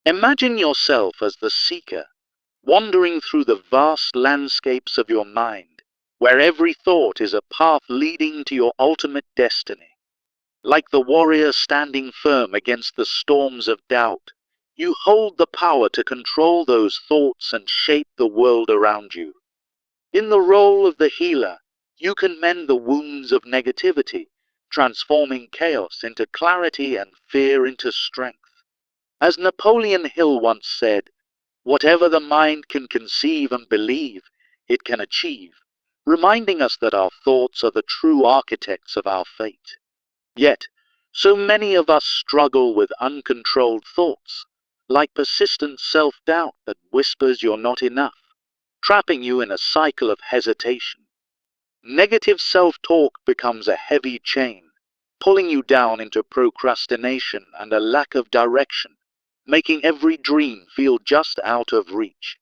Imagine yourself as the seeker, wandering through the vast landscapes of your mind, where every thought is a path leading to your ultimate destiny. Like the warrior standing firm against the storms of doubt, you hold the power to control those thoughts and shape the world around you. In the role of the healer, you can mend the wounds of negativity, transforming chaos into clarity and fear into strength. As Napoleon Hill once said, "Whatever the mind can conceive and believe, it can achieve," reminding us that our thoughts are the true architects of our fate. Yet, so many of us struggle with uncontrolled thoughts, like persistent self-doubt that whispers you're not enough, trapping you in a cycle of hesitation. Negative self-talk becomes a heavy chain, pulling you down into procrastination and a lack of direction, making every dream feel just out of reach.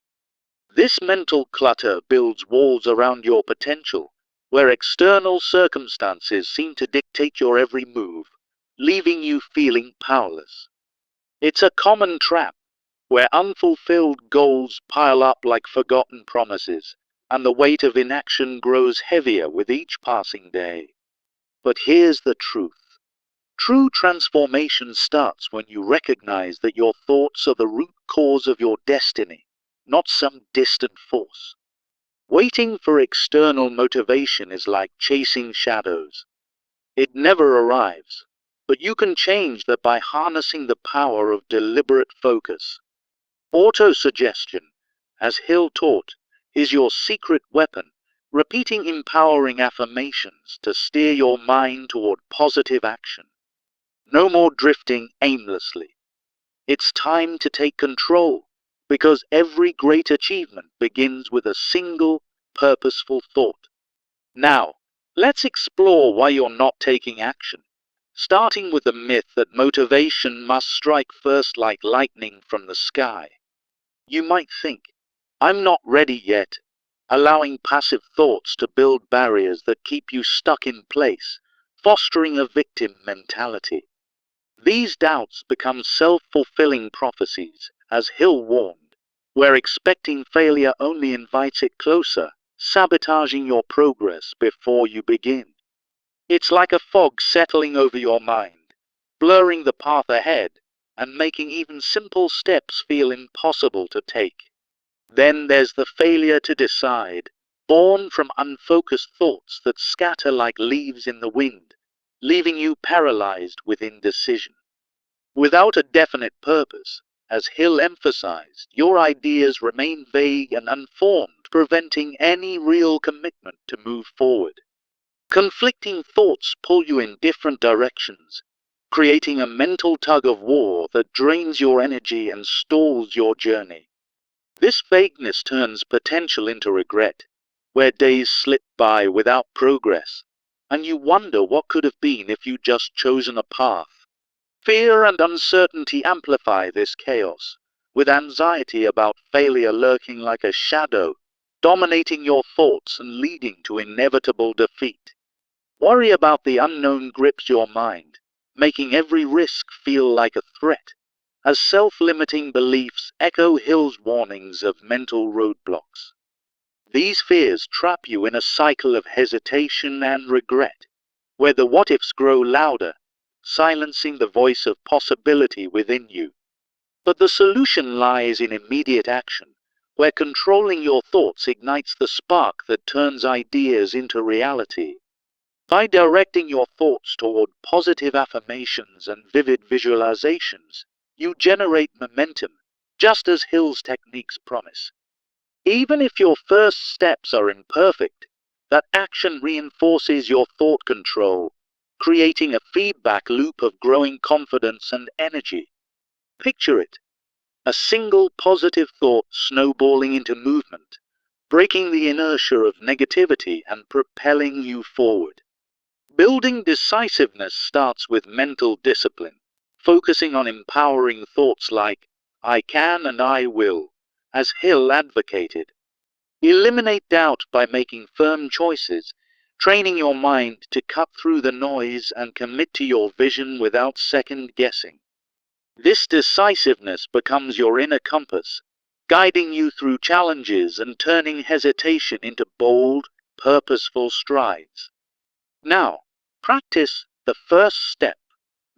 This mental clutter builds walls around your potential, where external circumstances seem to dictate your every move, leaving you feeling powerless. It's a common trap, where unfulfilled goals pile up like forgotten promises, and the weight of inaction grows heavier with each passing day. But here's the truth. True transformation starts when you recognize that your thoughts are the root cause of your destiny, not some distant force. Waiting for external motivation is like chasing shadows. It never arrives, but you can change that by harnessing the power of deliberate focus. Autosuggestion, as Hill taught, is your secret weapon, repeating empowering affirmations to steer your mind toward positive action. No more drifting aimlessly. It's time to take control, because every great achievement begins with a single, purposeful thought. Now, let's explore why you're not taking action, starting with the myth that motivation must strike first like lightning from the sky. You might think, "I'm not ready yet," allowing passive thoughts to build barriers that keep you stuck in place, fostering a victim mentality. These doubts become self-fulfilling prophecies, as Hill warned, where expecting failure only invites it closer, sabotaging your progress before you begin. It's like a fog settling over your mind, blurring the path ahead, and making even simple steps feel impossible to take. Then there's the failure to decide, born from unfocused thoughts that scatter like leaves in the wind, leaving you paralyzed with indecision. Without a definite purpose, as Hill emphasized, your ideas remain vague and unformed, preventing any real commitment to move forward. Conflicting thoughts pull you in different directions, creating a mental tug-of-war that drains your energy and stalls your journey. This vagueness turns potential into regret, where days slip by without progress, and you wonder what could have been if you'd just chosen a path. Fear and uncertainty amplify this chaos, with anxiety about failure lurking like a shadow, dominating your thoughts and leading to inevitable defeat. Worry about the unknown grips your mind, making every risk feel like a threat, as self-limiting beliefs echo Hill's warnings of mental roadblocks. These fears trap you in a cycle of hesitation and regret, where the what-ifs grow louder, silencing the voice of possibility within you. But the solution lies in immediate action, where controlling your thoughts ignites the spark that turns ideas into reality. By directing your thoughts toward positive affirmations and vivid visualizations, you generate momentum, just as Hill's techniques promise. Even if your first steps are imperfect, that action reinforces your thought control, creating a feedback loop of growing confidence and energy. Picture it, a single positive thought snowballing into movement, breaking the inertia of negativity and propelling you forward. Building decisiveness starts with mental discipline, focusing on empowering thoughts like, "I can and I will," as Hill advocated. Eliminate doubt by making firm choices, training your mind to cut through the noise and commit to your vision without second guessing. This decisiveness becomes your inner compass, guiding you through challenges and turning hesitation into bold, purposeful strides. Now, practice the first step.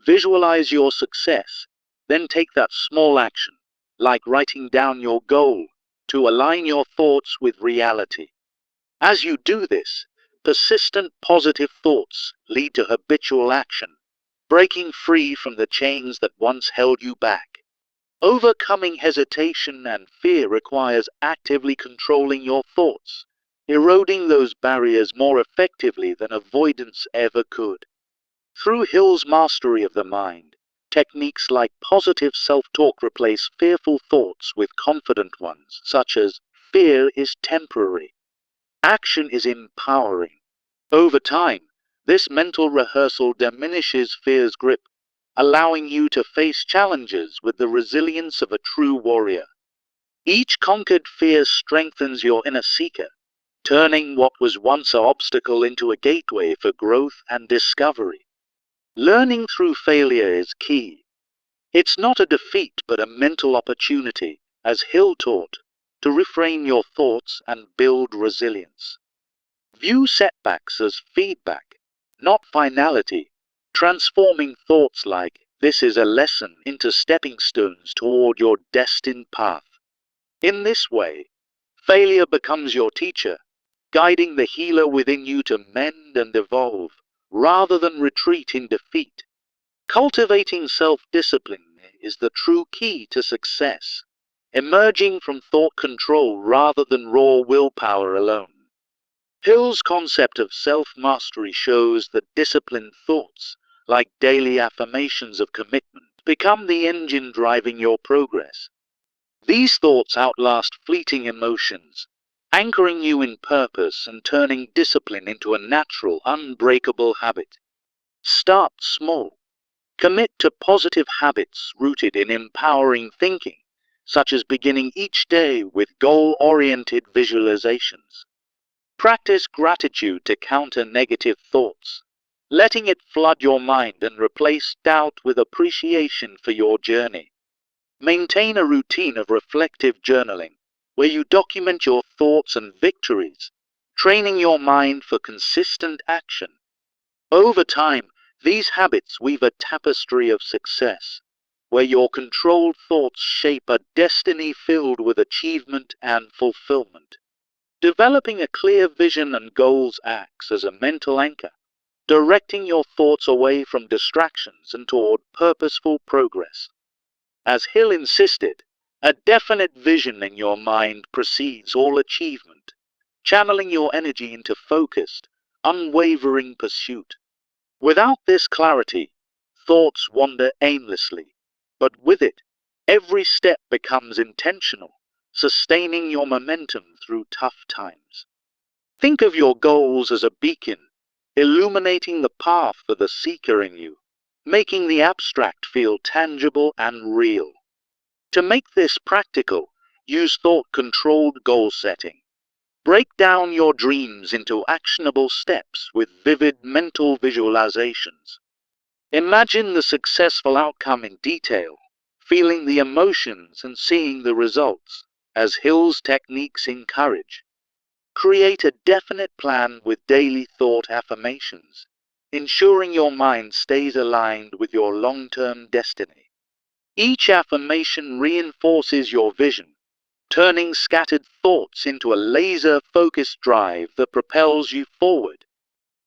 Visualize your success, then take that small action, like writing down your goal, to align your thoughts with reality. As you do this, persistent positive thoughts lead to habitual action, breaking free from the chains that once held you back. Overcoming hesitation and fear requires actively controlling your thoughts, eroding those barriers more effectively than avoidance ever could. Through Hill's mastery of the mind, techniques like positive self-talk replace fearful thoughts with confident ones, such as, "Fear is temporary. Action is empowering." Over time, this mental rehearsal diminishes fear's grip, allowing you to face challenges with the resilience of a true warrior. Each conquered fear strengthens your inner seeker, turning what was once an obstacle into a gateway for growth and discovery. Learning through failure is key. It's not a defeat but a mental opportunity, as Hill taught, to reframe your thoughts and build resilience. View setbacks as feedback, not finality, transforming thoughts like, "This is a lesson," into stepping stones toward your destined path. In this way, failure becomes your teacher, guiding the healer within you to mend and evolve, rather than retreat in defeat. Cultivating self-discipline is the true key to success, emerging from thought control rather than raw willpower alone. Hill's concept of self-mastery shows that disciplined thoughts, like daily affirmations of commitment, become the engine driving your progress. These thoughts outlast fleeting emotions, anchoring you in purpose and turning discipline into a natural, unbreakable habit. Start small. Commit to positive habits rooted in empowering thinking, such as beginning each day with goal-oriented visualizations. Practice gratitude to counter negative thoughts, letting it flood your mind and replace doubt with appreciation for your journey. Maintain a routine of reflective journaling, where you document your thoughts and victories, training your mind for consistent action. Over time, these habits weave a tapestry of success, where your controlled thoughts shape a destiny filled with achievement and fulfillment. Developing a clear vision and goals acts as a mental anchor, directing your thoughts away from distractions and toward purposeful progress. As Hill insisted, a definite vision in your mind precedes all achievement, channeling your energy into focused, unwavering pursuit. Without this clarity, thoughts wander aimlessly, but with it, every step becomes intentional, sustaining your momentum through tough times. Think of your goals as a beacon, illuminating the path for the seeker in you, making the abstract feel tangible and real. To make this practical, use thought-controlled goal setting. Break down your dreams into actionable steps with vivid mental visualizations. Imagine the successful outcome in detail, feeling the emotions and seeing the results, as Hill's techniques encourage. Create a definite plan with daily thought affirmations, ensuring your mind stays aligned with your long-term destiny. Each affirmation reinforces your vision, turning scattered thoughts into a laser-focused drive that propels you forward.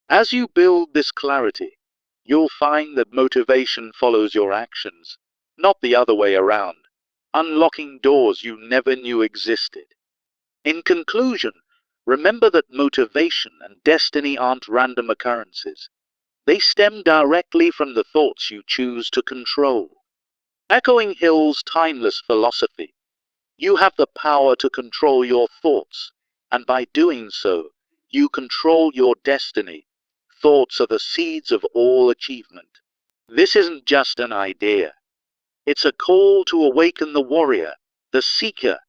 As you build this clarity, you'll find that motivation follows your actions, not the other way around, unlocking doors you never knew existed. In conclusion, remember that motivation and destiny aren't random occurrences. They stem directly from the thoughts you choose to control. Echoing Hill's timeless philosophy, you have the power to control your thoughts, and by doing so, you control your destiny. Thoughts are the seeds of all achievement. This isn't just an idea. It's a call to awaken the warrior, the seeker,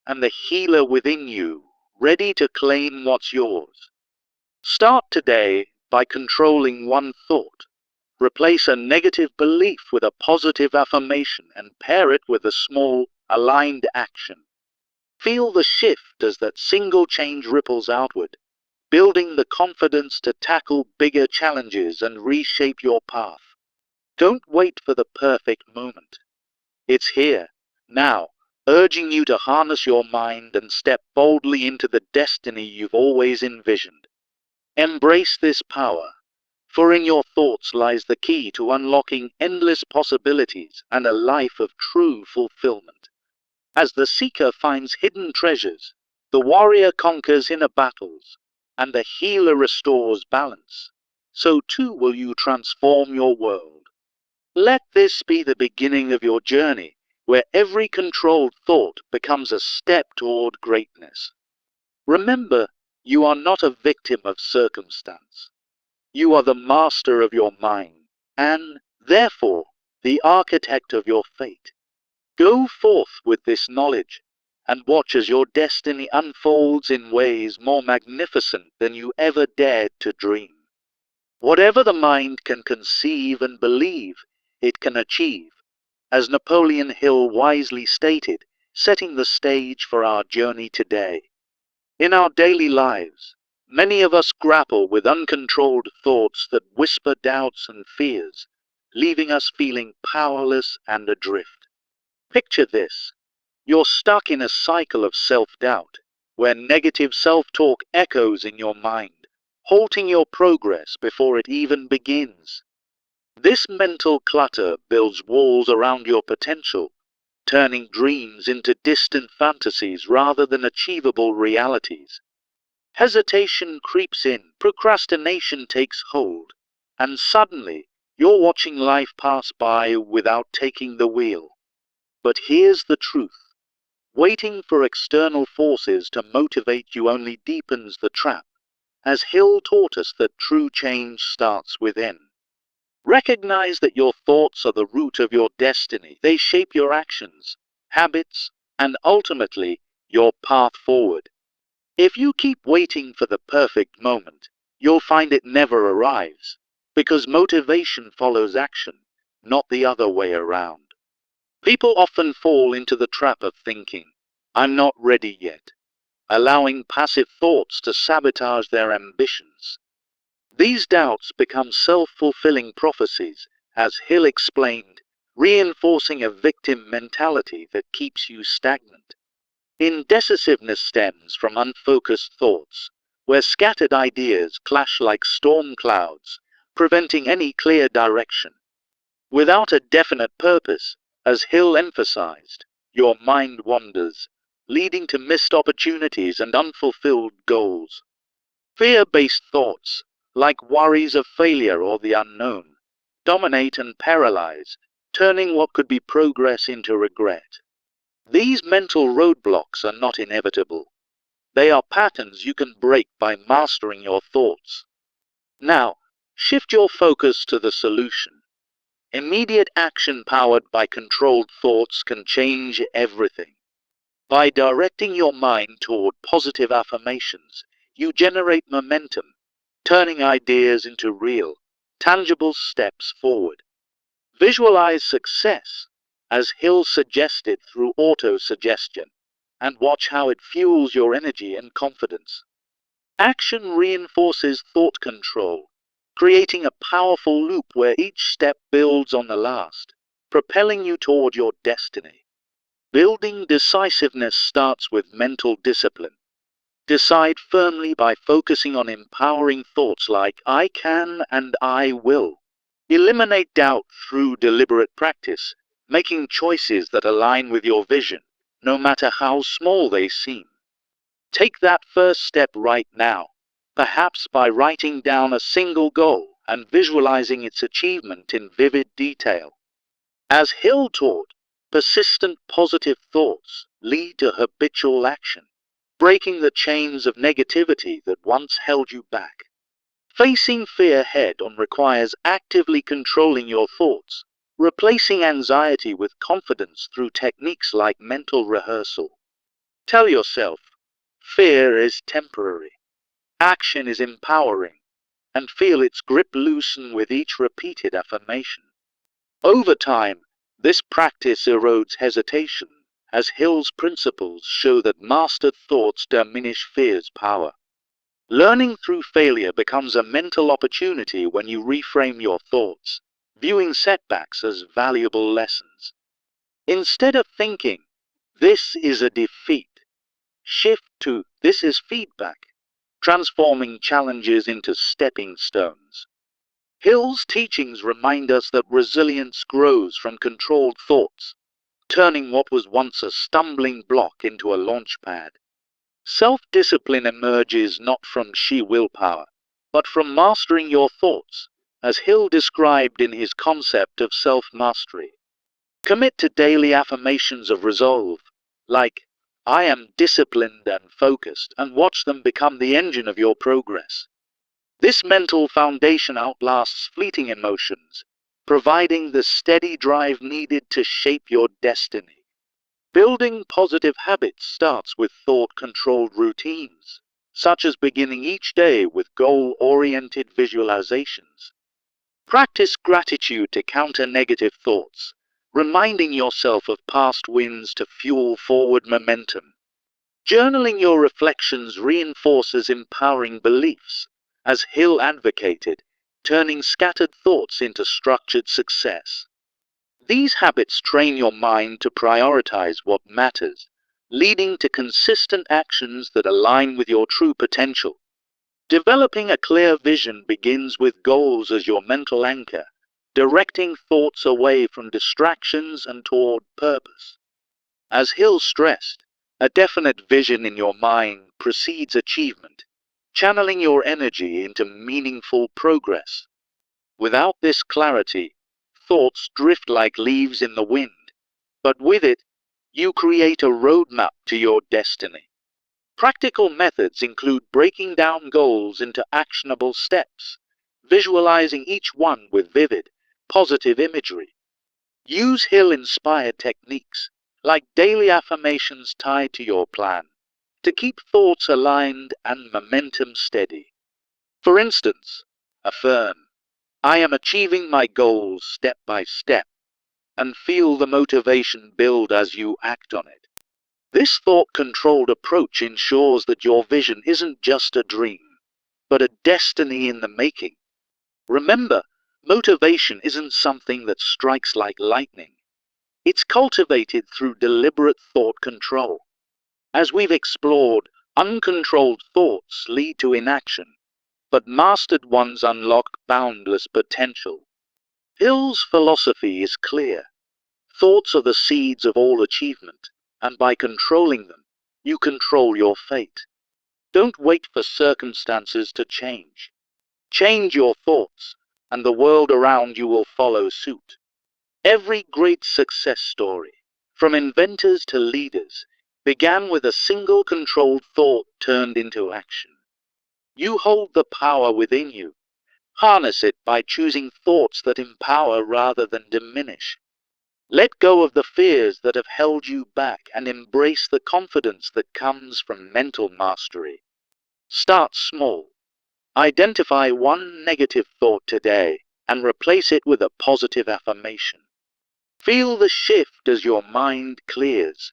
and the healer within you, ready to claim what's yours. Start today by controlling one thought, Replace a negative belief with a positive affirmation and pair it with a small, aligned action. Feel the shift as that single change ripples outward, building the confidence to tackle bigger challenges and reshape your path. Don't wait for the perfect moment. It's here, now, urging you to harness your mind and step boldly into the destiny you've always envisioned. Embrace this power, for in your thoughts lies the key to unlocking endless possibilities and a life of true fulfillment. As the seeker finds hidden treasures, the warrior conquers inner battles, and the healer restores balance, so too will you transform your world. Let this be the beginning of your journey, where every controlled thought becomes a step toward greatness. Remember, you are not a victim of circumstance. You are the master of your mind, and, therefore, the architect of your fate. Go forth with this knowledge, and watch as your destiny unfolds in ways more magnificent than you ever dared to dream. Whatever the mind can conceive and believe, it can achieve, as Napoleon Hill wisely stated, setting the stage for our journey today. In our daily lives, many of us grapple with uncontrolled thoughts that whisper doubts and fears, leaving us feeling powerless and adrift. Picture this. You're stuck in a cycle of self-doubt, where negative self-talk echoes in your mind, halting your progress before it even begins. This mental clutter builds walls around your potential, turning dreams into distant fantasies rather than achievable realities. Hesitation creeps in, procrastination takes hold, and suddenly you're watching life pass by without taking the wheel. But here's the truth. Waiting for external forces to motivate you only deepens the trap, as Hill taught us that true change starts within. Recognize that your thoughts are the root of your destiny. They shape your actions, habits, and ultimately, your path forward. If you keep waiting for the perfect moment, you'll find it never arrives, because motivation follows action, not the other way around. People often fall into the trap of thinking, "I'm not ready yet," allowing passive thoughts to sabotage their ambitions. These doubts become self-fulfilling prophecies, as Hill explained, reinforcing a victim mentality that keeps you stagnant. Indecisiveness stems from unfocused thoughts, where scattered ideas clash like storm clouds, preventing any clear direction. Without a definite purpose, as Hill emphasized, your mind wanders, leading to missed opportunities and unfulfilled goals. Fear-based thoughts, like worries of failure or the unknown, dominate and paralyze, turning what could be progress into regret. These mental roadblocks are not inevitable. They are patterns you can break by mastering your thoughts. Now, shift your focus to the solution. Immediate action powered by controlled thoughts can change everything. By directing your mind toward positive affirmations, you generate momentum, turning ideas into real, tangible steps forward. Visualize success, as Hill suggested through auto-suggestion, and watch how it fuels your energy and confidence. Action reinforces thought control, creating a powerful loop where each step builds on the last, propelling you toward your destiny. Building decisiveness starts with mental discipline. Decide firmly by focusing on empowering thoughts like "I can" and "I will." Eliminate doubt through deliberate practice, making choices that align with your vision, no matter how small they seem. Take that first step right now, perhaps by writing down a single goal and visualizing its achievement in vivid detail. As Hill taught, persistent positive thoughts lead to habitual action, breaking the chains of negativity that once held you back. Facing fear head-on requires actively controlling your thoughts, replacing anxiety with confidence through techniques like mental rehearsal. Tell yourself, fear is temporary, action is empowering, and feel its grip loosen with each repeated affirmation. Over time, this practice erodes hesitation, as Hill's principles show that mastered thoughts diminish fear's power. Learning through failure becomes a mental opportunity when you reframe your thoughts, viewing setbacks as valuable lessons. Instead of thinking, "This is a defeat," shift to "This is feedback," transforming challenges into stepping stones. Hill's teachings remind us that resilience grows from controlled thoughts, turning what was once a stumbling block into a launch pad. Self-discipline emerges not from sheer willpower, but from mastering your thoughts, as Hill described in his concept of self-mastery. Commit to daily affirmations of resolve, like, "I am disciplined and focused," and watch them become the engine of your progress. This mental foundation outlasts fleeting emotions, providing the steady drive needed to shape your destiny. Building positive habits starts with thought-controlled routines, such as beginning each day with goal-oriented visualizations. Practice gratitude to counter negative thoughts, reminding yourself of past wins to fuel forward momentum. Journaling your reflections reinforces empowering beliefs, as Hill advocated, turning scattered thoughts into structured success. These habits train your mind to prioritize what matters, leading to consistent actions that align with your true potential. Developing a clear vision begins with goals as your mental anchor, directing thoughts away from distractions and toward purpose. As Hill stressed, a definite vision in your mind precedes achievement, channeling your energy into meaningful progress. Without this clarity, thoughts drift like leaves in the wind, but with it, you create a roadmap to your destiny. Practical methods include breaking down goals into actionable steps, visualizing each one with vivid, positive imagery. Use Hill-inspired techniques, like daily affirmations tied to your plan, to keep thoughts aligned and momentum steady. For instance, affirm, "I am achieving my goals step by step," and feel the motivation build as you act on it. This thought-controlled approach ensures that your vision isn't just a dream, but a destiny in the making. Remember, motivation isn't something that strikes like lightning. It's cultivated through deliberate thought control. As we've explored, uncontrolled thoughts lead to inaction, but mastered ones unlock boundless potential. Hill's philosophy is clear. Thoughts are the seeds of all achievement, and by controlling them, you control your fate. Don't wait for circumstances to change. Change your thoughts, and the world around you will follow suit. Every great success story, from inventors to leaders, began with a single controlled thought turned into action. You hold the power within you. Harness it by choosing thoughts that empower rather than diminish. Let go of the fears that have held you back and embrace the confidence that comes from mental mastery. Start small. Identify one negative thought today and replace it with a positive affirmation. Feel the shift as your mind clears,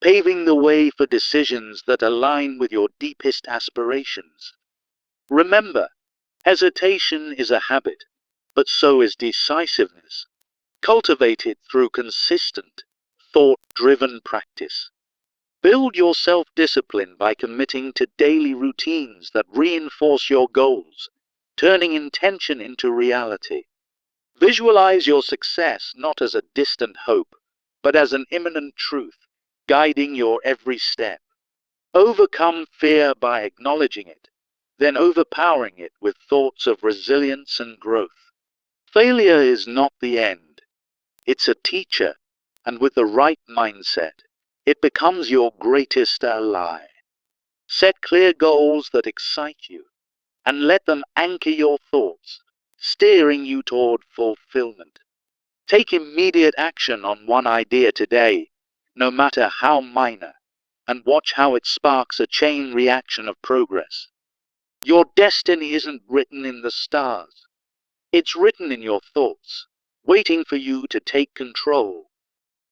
paving the way for decisions that align with your deepest aspirations. Remember, hesitation is a habit, but so is decisiveness. Cultivate it through consistent, thought-driven practice. Build your self-discipline by committing to daily routines that reinforce your goals, turning intention into reality. Visualize your success not as a distant hope, but as an imminent truth, guiding your every step. Overcome fear by acknowledging it, then overpowering it with thoughts of resilience and growth. Failure is not the end. It's a teacher, and with the right mindset, it becomes your greatest ally. Set clear goals that excite you, and let them anchor your thoughts, steering you toward fulfillment. Take immediate action on one idea today, no matter how minor, and watch how it sparks a chain reaction of progress. Your destiny isn't written in the stars. It's written in your thoughts, waiting for you to take control.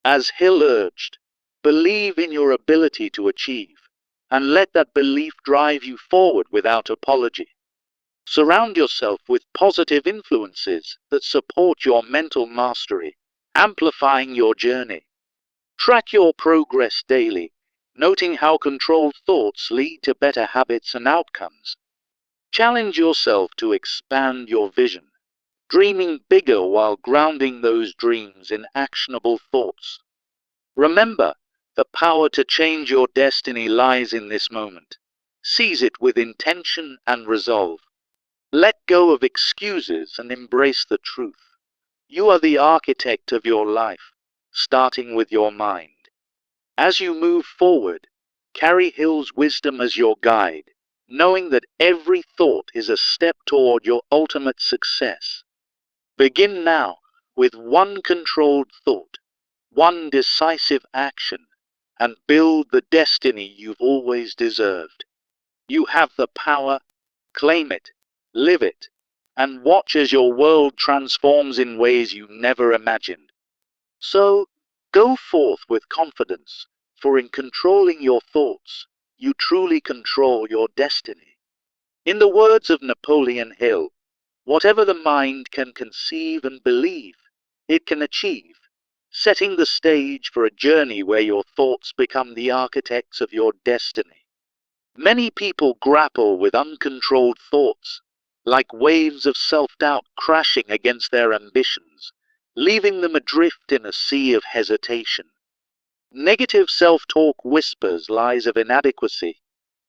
As Hill urged, believe in your ability to achieve, and let that belief drive you forward without apology. Surround yourself with positive influences that support your mental mastery, amplifying your journey. Track your progress daily, noting how controlled thoughts lead to better habits and outcomes. Challenge yourself to expand your vision, dreaming bigger while grounding those dreams in actionable thoughts. Remember, the power to change your destiny lies in this moment. Seize it with intention and resolve. Let go of excuses and embrace the truth. You are the architect of your life, starting with your mind. As you move forward, carry Hill's wisdom as your guide, knowing that every thought is a step toward your ultimate success. Begin now with one controlled thought, one decisive action, and build the destiny you've always deserved. You have the power, claim it, live it, and watch as your world transforms in ways you never imagined. So, go forth with confidence, for in controlling your thoughts, you truly control your destiny. In the words of Napoleon Hill, whatever the mind can conceive and believe, it can achieve, setting the stage for a journey where your thoughts become the architects of your destiny. Many people grapple with uncontrolled thoughts, like waves of self-doubt crashing against their ambitions, leaving them adrift in a sea of hesitation. Negative self-talk whispers lies of inadequacy,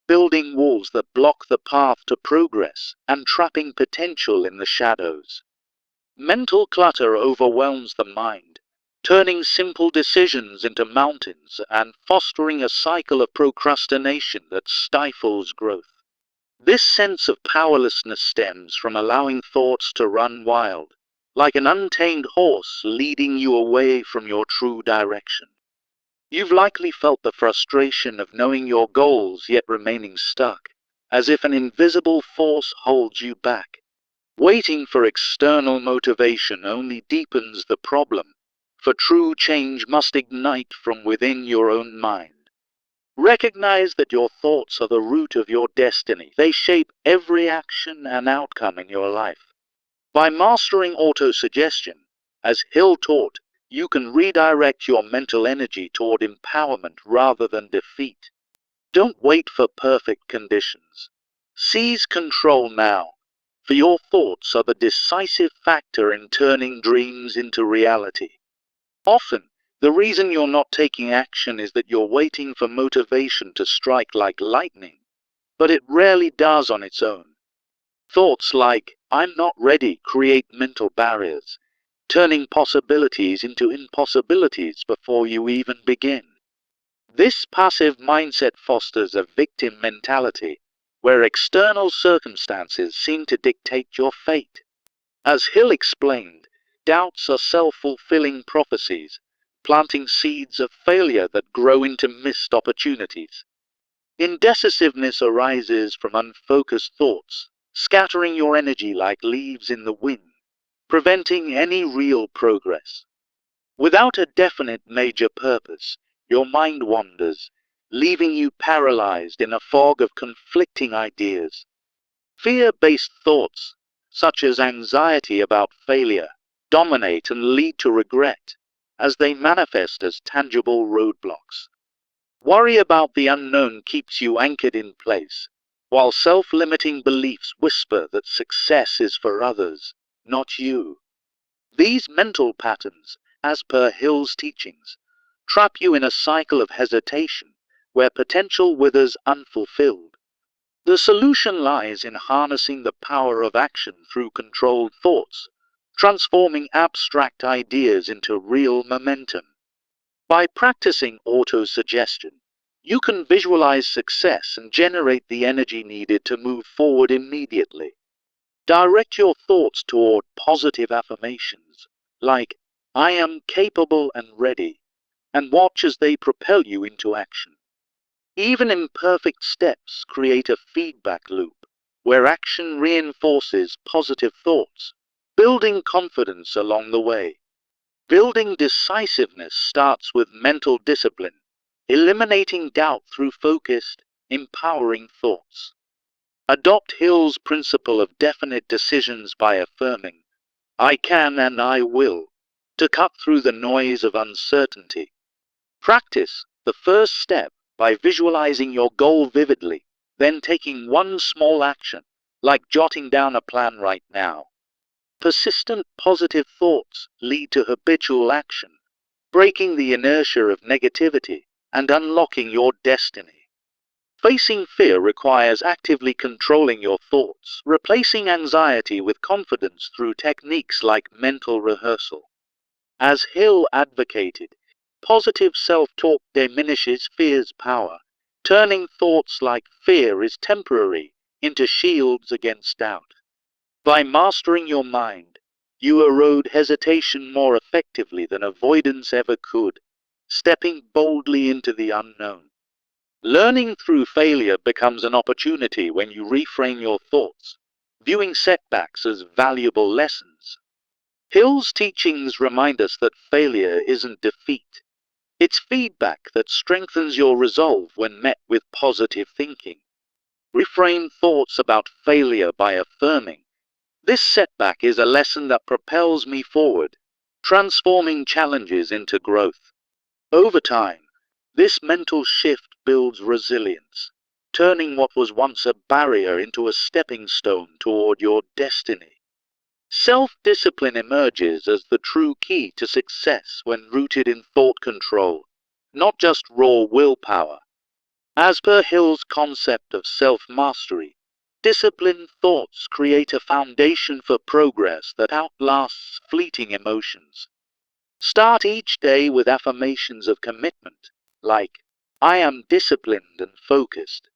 building walls that block the path to progress and trapping potential in the shadows. Mental clutter overwhelms the mind, turning simple decisions into mountains and fostering a cycle of procrastination that stifles growth. This sense of powerlessness stems from allowing thoughts to run wild, like an untamed horse leading you away from your true direction. You've likely felt the frustration of knowing your goals yet remaining stuck, as if an invisible force holds you back. Waiting for external motivation only deepens the problem, for true change must ignite from within your own mind. Recognize that your thoughts are the root of your destiny. They shape every action and outcome in your life. By mastering autosuggestion, as Hill taught, you can redirect your mental energy toward empowerment rather than defeat. Don't wait for perfect conditions. Seize control now, for your thoughts are the decisive factor in turning dreams into reality. Often, the reason you're not taking action is that you're waiting for motivation to strike like lightning, but it rarely does on its own. Thoughts like, "I'm not ready," create mental barriers, turning possibilities into impossibilities before you even begin. This passive mindset fosters a victim mentality, where external circumstances seem to dictate your fate. As Hill explained, doubts are self-fulfilling prophecies, planting seeds of failure that grow into missed opportunities. Indecisiveness arises from unfocused thoughts, scattering your energy like leaves in the wind, preventing any real progress. Without a definite major purpose, your mind wanders, leaving you paralyzed in a fog of conflicting ideas. Fear-based thoughts, such as anxiety about failure, dominate and lead to regret, as they manifest as tangible roadblocks. Worry about the unknown keeps you anchored in place, while self-limiting beliefs whisper that success is for others, not you. These mental patterns, as per Hill's teachings, trap you in a cycle of hesitation, where potential withers unfulfilled. The solution lies in harnessing the power of action through controlled thoughts, transforming abstract ideas into real momentum. By practicing autosuggestion, you can visualize success and generate the energy needed to move forward immediately. Direct your thoughts toward positive affirmations, like, "I am capable and ready," and watch as they propel you into action. Even imperfect steps create a feedback loop. where action reinforces positive thoughts, building confidence along the way. Building decisiveness starts with mental discipline, eliminating doubt through focused, empowering thoughts. Adopt Hill's principle of definite decisions by affirming, I can and I will, to cut through the noise of uncertainty. Practice the first step by visualizing your goal vividly, then taking one small action, like jotting down a plan right now. Persistent positive thoughts lead to habitual action, breaking the inertia of negativity and unlocking your destiny. Facing fear requires actively controlling your thoughts, replacing anxiety with confidence through techniques like mental rehearsal. As Hill advocated, positive self-talk diminishes fear's power, turning thoughts like fear is temporary into shields against doubt. By mastering your mind, you erode hesitation more effectively than avoidance ever could, stepping boldly into the unknown. Learning through failure becomes an opportunity when you reframe your thoughts, viewing setbacks as valuable lessons. Hill's teachings remind us that failure isn't defeat. It's feedback that strengthens your resolve when met with positive thinking. Reframe thoughts about failure by affirming, this setback is a lesson that propels me forward, transforming challenges into growth. Over time, this mental shift builds resilience, turning what was once a barrier into a stepping stone toward your destiny. Self-discipline emerges as the true key to success when rooted in thought control, not just raw willpower. As per Hill's concept of self-mastery, disciplined thoughts create a foundation for progress that outlasts fleeting emotions. Start each day with affirmations of commitment, like, I am disciplined and focused,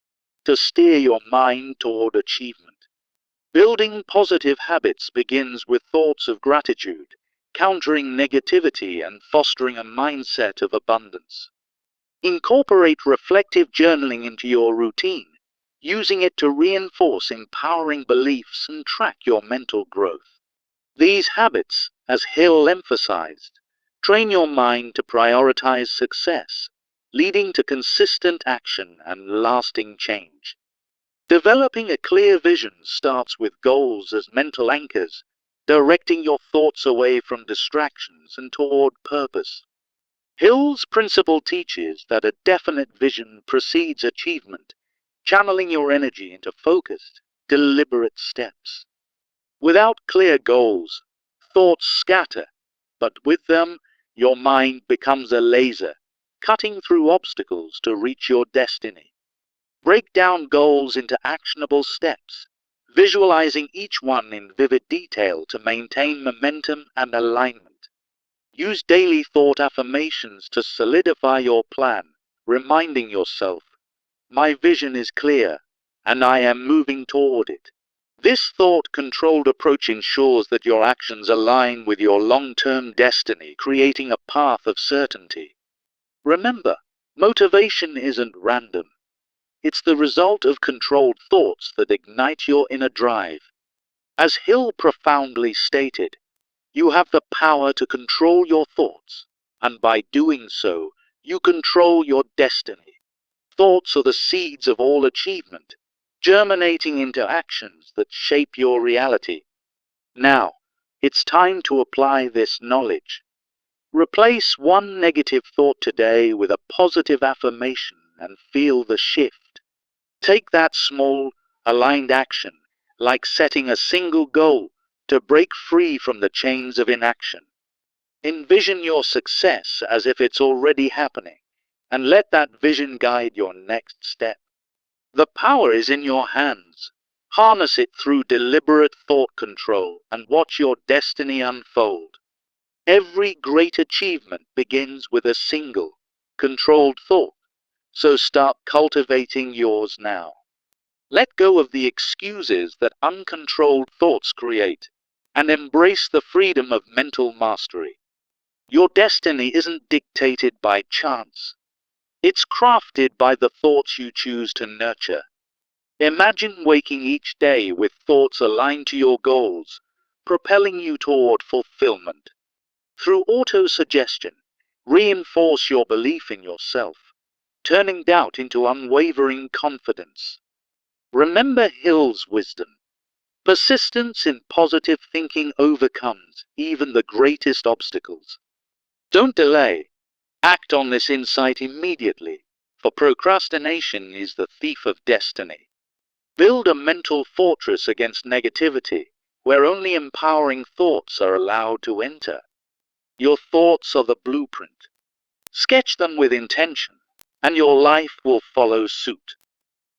to steer your mind toward achievement. Building positive habits begins with thoughts of gratitude, countering negativity and fostering a mindset of abundance. Incorporate reflective journaling into your routine, using it to reinforce empowering beliefs and track your mental growth. These habits, as Hill emphasized, train your mind to prioritize success, leading to consistent action and lasting change. Developing a clear vision starts with goals as mental anchors, directing your thoughts away from distractions and toward purpose. Hill's principle teaches that a definite vision precedes achievement, channeling your energy into focused, deliberate steps. Without clear goals, thoughts scatter, but with them, your mind becomes a laser, cutting through obstacles to reach your destiny. Break down goals into actionable steps, visualizing each one in vivid detail to maintain momentum and alignment. Use daily thought affirmations to solidify your plan, reminding yourself, my vision is clear, and I am moving toward it. This thought-controlled approach ensures that your actions align with your long-term destiny, creating a path of certainty. Remember, motivation isn't random. It's the result of controlled thoughts that ignite your inner drive. As Hill profoundly stated, you have the power to control your thoughts, and by doing so, you control your destiny. Thoughts are the seeds of all achievement, germinating into actions that shape your reality. Now, it's time to apply this knowledge. Replace one negative thought today with a positive affirmation and feel the shift. Take that small, aligned action, like setting a single goal, to break free from the chains of inaction. Envision your success as if it's already happening, and let that vision guide your next step. The power is in your hands. Harness it through deliberate thought control and watch your destiny unfold. Every great achievement begins with a single, controlled thought, so start cultivating yours now. Let go of the excuses that uncontrolled thoughts create, and embrace the freedom of mental mastery. Your destiny isn't dictated by chance. It's crafted by the thoughts you choose to nurture. Imagine waking each day with thoughts aligned to your goals, propelling you toward fulfillment. Through auto-suggestion, reinforce your belief in yourself, turning doubt into unwavering confidence. Remember Hill's wisdom. Persistence in positive thinking overcomes even the greatest obstacles. Don't delay. Act on this insight immediately, for procrastination is the thief of destiny. Build a mental fortress against negativity, where only empowering thoughts are allowed to enter. Your thoughts are the blueprint. Sketch them with intention, and your life will follow suit.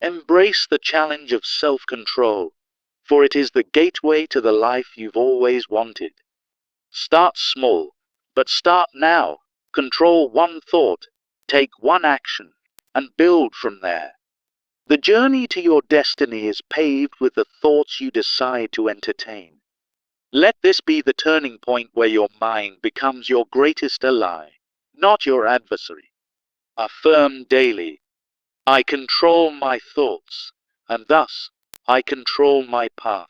Embrace the challenge of self-control, for it is the gateway to the life you've always wanted. Start small, but start now. Control one thought, take one action, and build from there. The journey to your destiny is paved with the thoughts you decide to entertain. Let this be the turning point where your mind becomes your greatest ally, not your adversary. Affirm daily, I control my thoughts, and thus I control my path.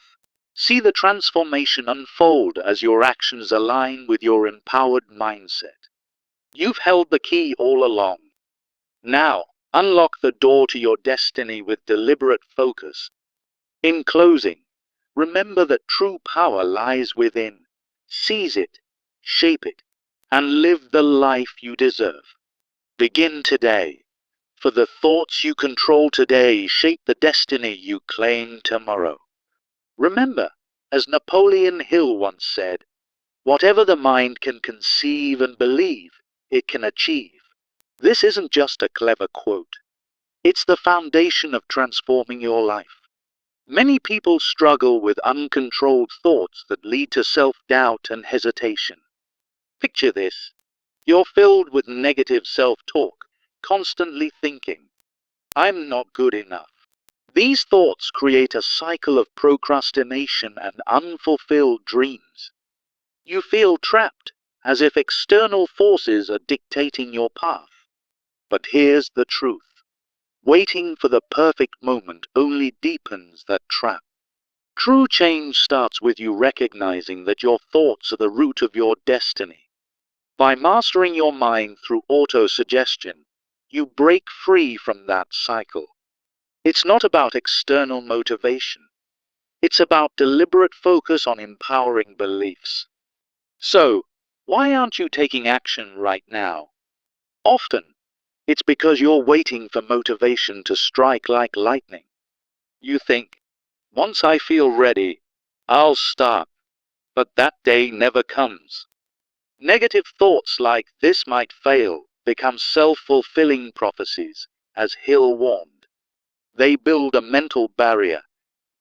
See the transformation unfold as your actions align with your empowered mindset. You've held the key all along. Now, unlock the door to your destiny with deliberate focus. In closing, remember that true power lies within. Seize it, shape it, and live the life you deserve. Begin today, for the thoughts you control today shape the destiny you claim tomorrow. Remember, as Napoleon Hill once said, whatever the mind can conceive and believe, it can achieve. This isn't just a clever quote. It's the foundation of transforming your life. Many people struggle with uncontrolled thoughts that lead to self-doubt and hesitation. Picture this. You're filled with negative self-talk, constantly thinking, I'm not good enough. These thoughts create a cycle of procrastination and unfulfilled dreams. You feel trapped, as if external forces are dictating your path. But here's the truth. Waiting for the perfect moment only deepens that trap. True change starts with you recognizing that your thoughts are the root of your destiny. By mastering your mind through auto-suggestion, you break free from that cycle. It's not about external motivation. It's about deliberate focus on empowering beliefs. So, why aren't you taking action right now? Often, it's because you're waiting for motivation to strike like lightning. You think, once I feel ready, I'll start, but that day never comes. Negative thoughts like this might fail become self-fulfilling prophecies, as Hill warned. They build a mental barrier,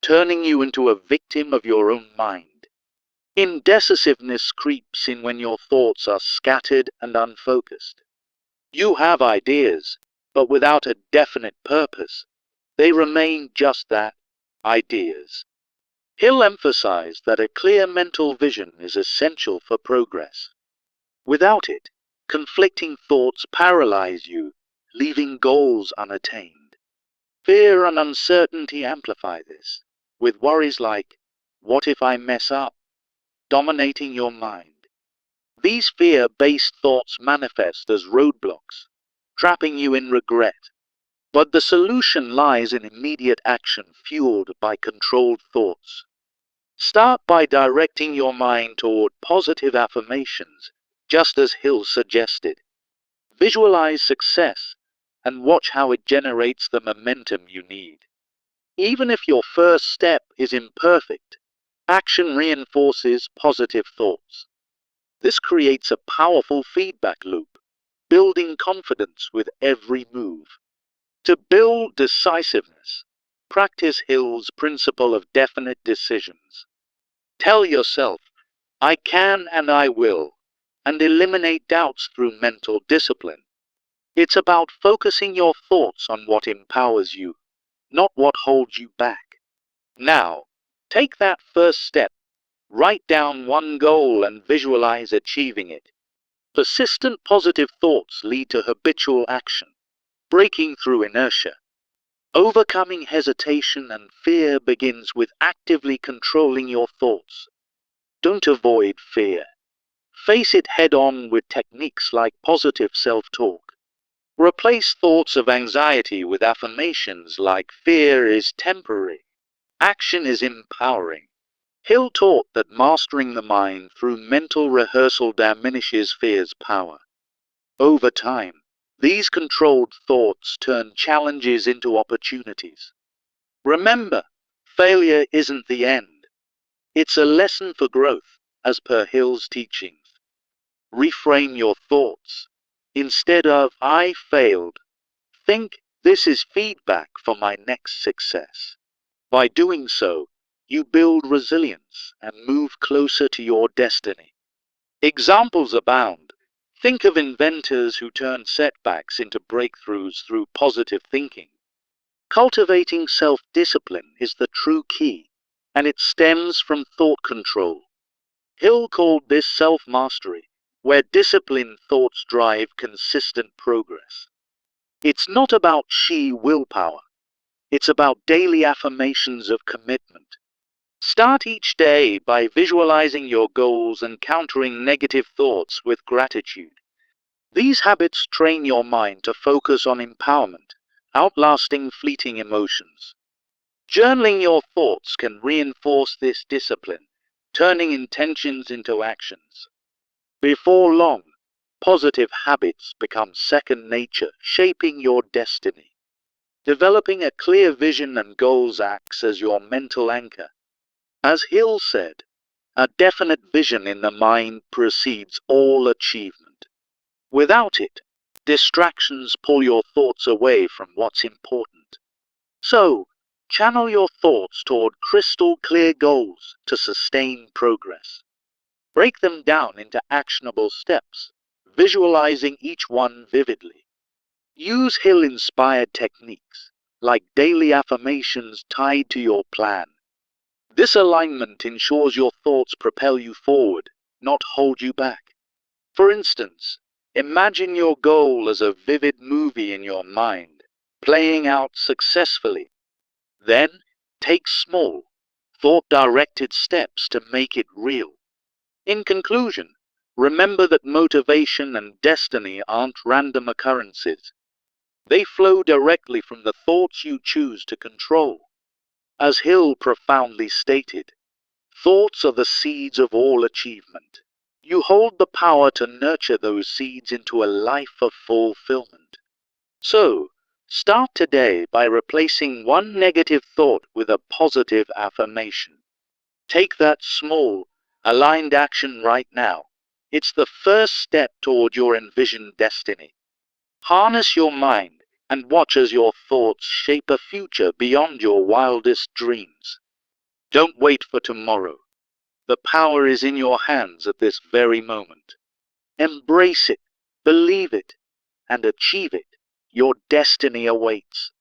turning you into a victim of your own mind. Indecisiveness creeps in when your thoughts are scattered and unfocused. You have ideas, but without a definite purpose, they remain just that, ideas. Hill emphasized that a clear mental vision is essential for progress. Without it, conflicting thoughts paralyze you, leaving goals unattained. Fear and uncertainty amplify this, with worries like, what if I mess up, dominating your mind. These fear-based thoughts manifest as roadblocks, trapping you in regret. But the solution lies in immediate action fueled by controlled thoughts. Start by directing your mind toward positive affirmations, just as Hill suggested. Visualize success and watch how it generates the momentum you need. Even if your first step is imperfect, action reinforces positive thoughts. This creates a powerful feedback loop, building confidence with every move. To build decisiveness, practice Hill's principle of definite decisions. Tell yourself, I can and I will, and eliminate doubts through mental discipline. It's about focusing your thoughts on what empowers you, not what holds you back. Now, take that first step. Write down one goal and visualize achieving it. Persistent positive thoughts lead to habitual action, breaking through inertia. Overcoming hesitation and fear begins with actively controlling your thoughts. Don't avoid fear. Face it head-on with techniques like positive self-talk. Replace thoughts of anxiety with affirmations like fear is temporary, action is empowering. Hill taught that mastering the mind through mental rehearsal diminishes fear's power. Over time, these controlled thoughts turn challenges into opportunities. Remember, failure isn't the end. It's a lesson for growth, as per Hill's teachings. Reframe your thoughts. Instead of, I failed, think, this is feedback for my next success. By doing so, you build resilience and move closer to your destiny. Examples abound. Think of inventors who turn setbacks into breakthroughs through positive thinking. Cultivating self-discipline is the true key, and it stems from thought control. Hill called this self-mastery, where disciplined thoughts drive consistent progress. It's not about sheer willpower. It's about daily affirmations of commitment. Start each day by visualizing your goals and countering negative thoughts with gratitude. These habits train your mind to focus on empowerment, outlasting fleeting emotions. Journaling your thoughts can reinforce this discipline, turning intentions into actions. Before long, positive habits become second nature, shaping your destiny. Developing a clear vision and goals acts as your mental anchor. As Hill said, a definite vision in the mind precedes all achievement. Without it, distractions pull your thoughts away from what's important. So, channel your thoughts toward crystal clear goals to sustain progress. Break them down into actionable steps, visualizing each one vividly. Use Hill-inspired techniques, like daily affirmations tied to your plan. This alignment ensures your thoughts propel you forward, not hold you back. For instance, imagine your goal as a vivid movie in your mind, playing out successfully. Then, take small, thought-directed steps to make it real. In conclusion, remember that motivation and destiny aren't random occurrences. They flow directly from the thoughts you choose to control. As Hill profoundly stated, thoughts are the seeds of all achievement. You hold the power to nurture those seeds into a life of fulfillment. So, start today by replacing one negative thought with a positive affirmation. Take that small, aligned action right now. It's the first step toward your envisioned destiny. Harness your mind and watch as your thoughts shape a future beyond your wildest dreams. Don't wait for tomorrow. The power is in your hands at this very moment. Embrace it, believe it, and achieve it. Your destiny awaits.